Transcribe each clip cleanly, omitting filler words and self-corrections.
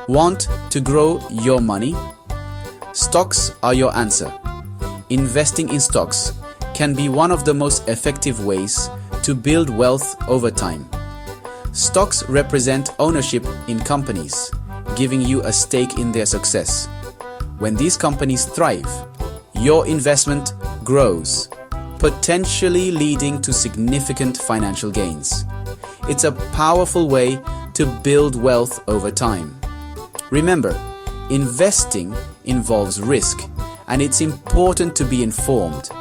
Want to grow your money? Stocks are your answer. Investing in stocks can be one of the most effective ways to build wealth over time. Stocks represent ownership in companies, giving you a stake in their success. When these companies thrive, your investment grows, potentially leading to significant financial gains. It's a powerful way to build wealth over time. Remember, investing involves risk, and it's important to be informed.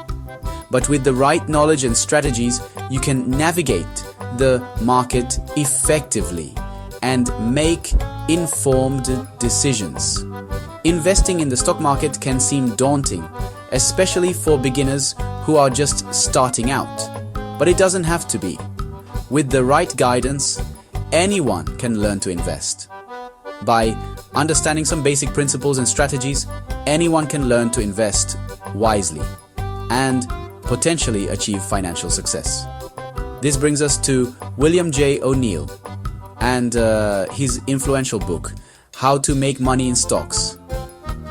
But with the right knowledge and strategies, you can navigate the market effectively and make informed decisions. Investing in the stock market can seem daunting, especially for beginners who are just starting out. But it doesn't have to be. With the right guidance, anyone can learn to invest. By understanding some basic principles and strategies, anyone can learn to invest wisely and potentially achieve financial success. This brings us to William J. O'Neill and his influential book, How to Make Money in Stocks.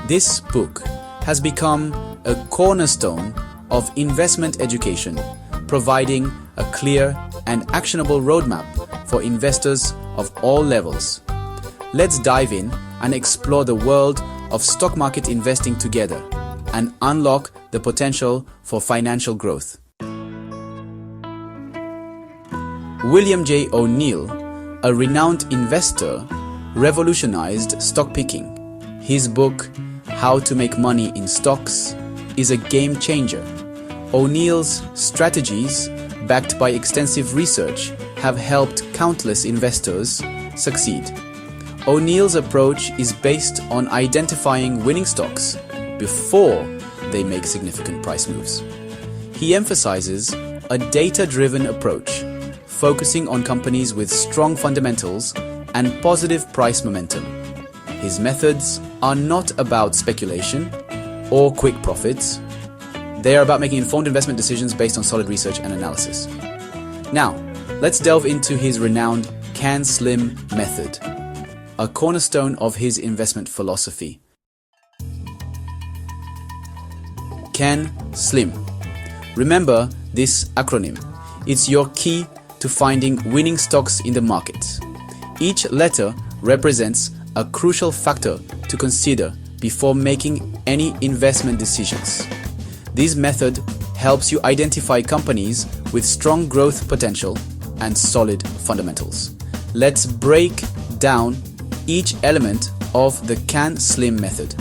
This book has become a cornerstone of investment education, providing a clear and actionable roadmap for investors of all levels. Let's dive in and explore the world of stock market investing together and unlock the potential for financial growth. William J. O'Neill, a renowned investor, revolutionized stock picking. His book, How to Make Money in Stocks, is a game changer. O'Neill's strategies, backed by extensive research, have helped countless investors succeed. O'Neill's approach is based on identifying winning stocks before they make significant price moves. He emphasizes a data-driven approach, focusing on companies with strong fundamentals and positive price momentum. His methods are not about speculation or quick profits. They are about making informed investment decisions based on solid research and analysis. Now, let's delve into his renowned Can Slim method, a cornerstone of his investment philosophy. Can Slim. Remember this acronym. It's your key to finding winning stocks in the market. Each letter represents a crucial factor to consider before making any investment decisions. This method helps you identify companies with strong growth potential and solid fundamentals. Let's break down each element of the Can Slim method: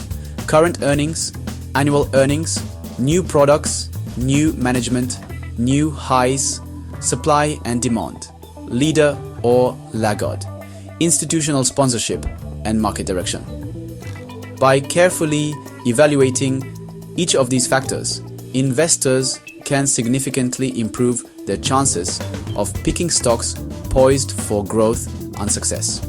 current earnings, annual earnings, new products, new management, new highs, supply and demand, leader or laggard, institutional sponsorship, and market direction. By carefully evaluating each of these factors, investors can significantly improve their chances of picking stocks poised for growth and success.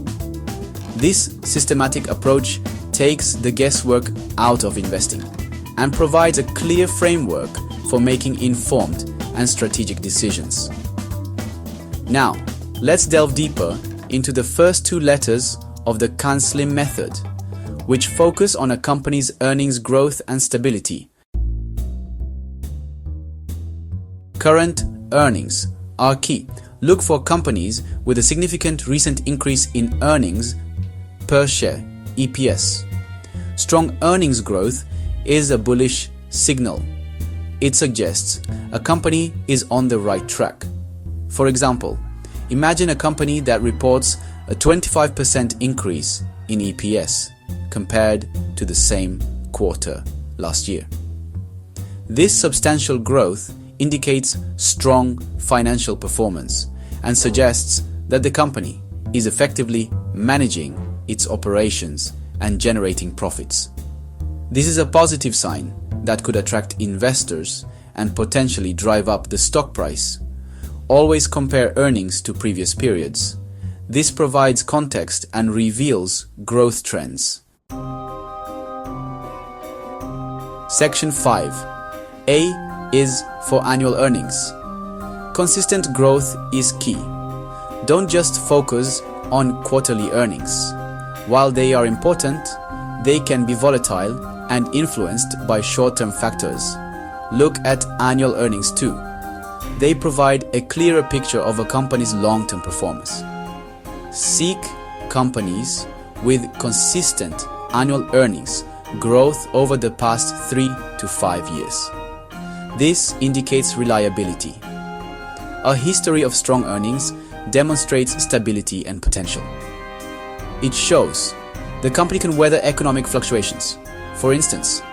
This systematic approach takes the guesswork out of investing and provides a clear framework for making informed and strategic decisions. Now, let's delve deeper into the first two letters of the Can Slim method, which focus on a company's earnings growth and stability. Current earnings are key. Look for companies with a significant recent increase in earnings per share, EPS. Strong earnings growth is a bullish signal. It suggests a company is on the right track. For example, imagine a company that reports a 25% increase in EPS compared to the same quarter last year. This substantial growth indicates strong financial performance and suggests that the company is effectively managing its operations and generating profits. This is a positive sign that could attract investors and potentially drive up the stock price. Always compare earnings to previous periods. This provides context and reveals growth trends. Section 5. A is for annual earnings. Consistent growth is key. Don't just focus on quarterly earnings. While they are important, they can be volatile and influenced by short-term factors. Look at annual earnings too. They provide a clearer picture of a company's long-term performance. Seek companies with consistent annual earnings growth over the past 3 to 5 years. This indicates reliability. A history of strong earnings demonstrates stability and potential. It shows the company can weather economic fluctuations. For instance,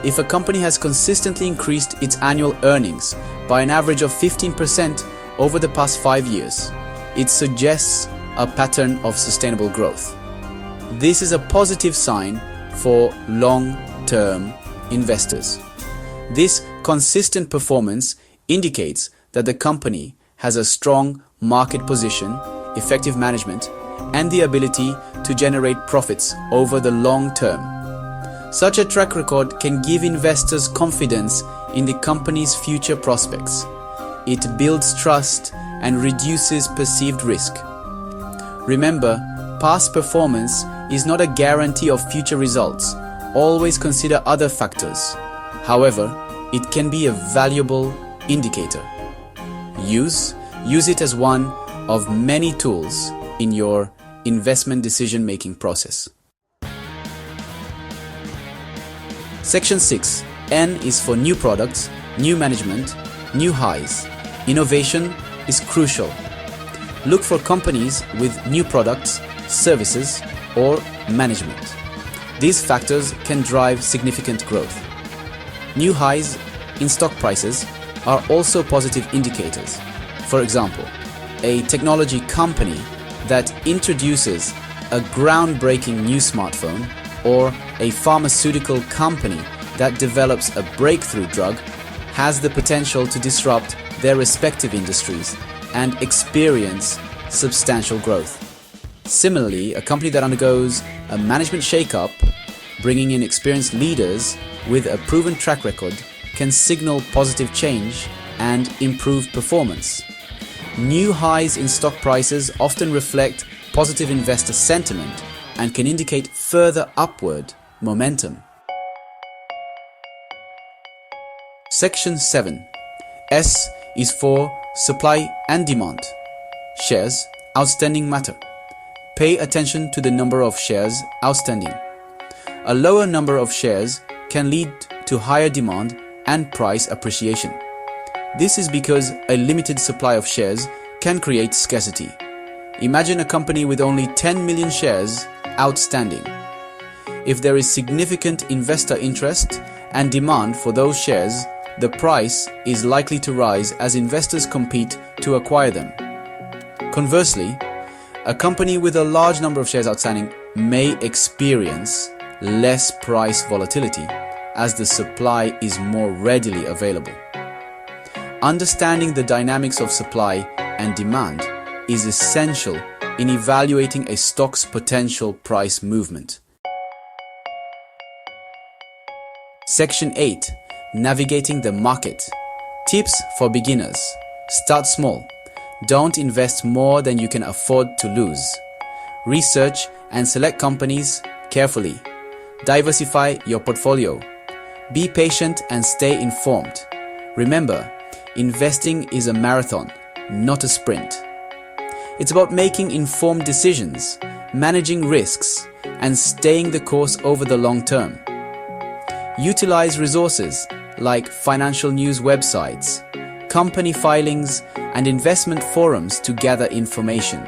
if a company has consistently increased its annual earnings by an average of 15% over the past 5 years, it suggests a pattern of sustainable growth. This is a positive sign for long-term investors. This consistent performance indicates that the company has a strong market position, effective management, and the ability to generate profits over the long term. Such a track record can give investors confidence in the company's future prospects. It builds trust and reduces perceived risk. Remember, past performance is not a guarantee of future results. Always consider other factors. However, it can be a valuable indicator. Use it as one of many tools in your investment decision-making process. Section 6. N is for new products, new management, new highs. Innovation is crucial. Look for companies with new products, services, or management. These factors can drive significant growth. New highs in stock prices are also positive indicators. For example, a technology company that introduces a groundbreaking new smartphone, or a pharmaceutical company that develops a breakthrough drug has the potential to disrupt their respective industries and experience substantial growth. Similarly, a company that undergoes a management shakeup, bringing in experienced leaders with a proven track record, can signal positive change and improved performance. New highs in stock prices often reflect positive investor sentiment and can indicate further upward momentum. Section 7. S is for supply and demand. Shares outstanding matter. Pay attention to the number of shares outstanding. A lower number of shares can lead to higher demand and price appreciation. This is because a limited supply of shares can create scarcity. Imagine a company with only 10 million shares outstanding. If there is significant investor interest and demand for those shares, the price is likely to rise as investors compete to acquire them. Conversely, a company with a large number of shares outstanding may experience less price volatility as the supply is more readily available. Understanding the dynamics of supply and demand is essential in evaluating a stock's potential price movement. Section 8. Navigating the market. Tips for beginners. Start small. Don't invest more than you can afford to lose. Research and select companies carefully. Diversify your portfolio. Be patient and stay informed. Remember, investing is a marathon, not a sprint. It's about making informed decisions, managing risks, and staying the course over the long term. Utilize resources like financial news websites, company filings, and investment forums to gather information.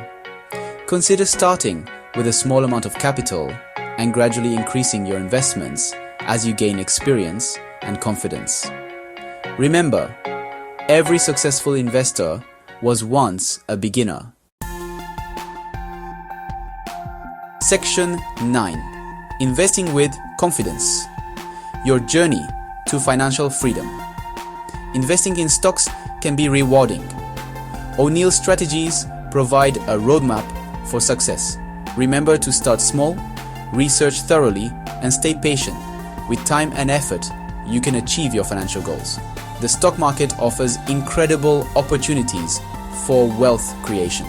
Consider starting with a small amount of capital and gradually increasing your investments as you gain experience and confidence. Remember, every successful investor was once a beginner. Section 9. Investing with confidence. Your journey to financial freedom. Investing in stocks can be rewarding. O'Neill's strategies provide a roadmap for success. Remember to start small, research thoroughly, and stay patient. With time and effort, you can achieve your financial goals. The stock market offers incredible opportunities for wealth creation.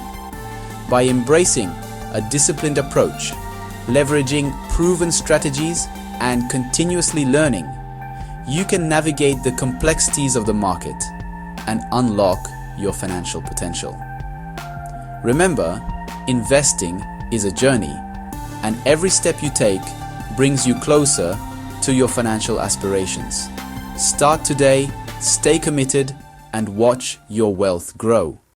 By embracing a disciplined approach, leveraging proven strategies and continuously learning, you can navigate the complexities of the market and unlock your financial potential. Remember, investing is a journey, and every step you take brings you closer to your financial aspirations. Start today, stay committed, and watch your wealth grow.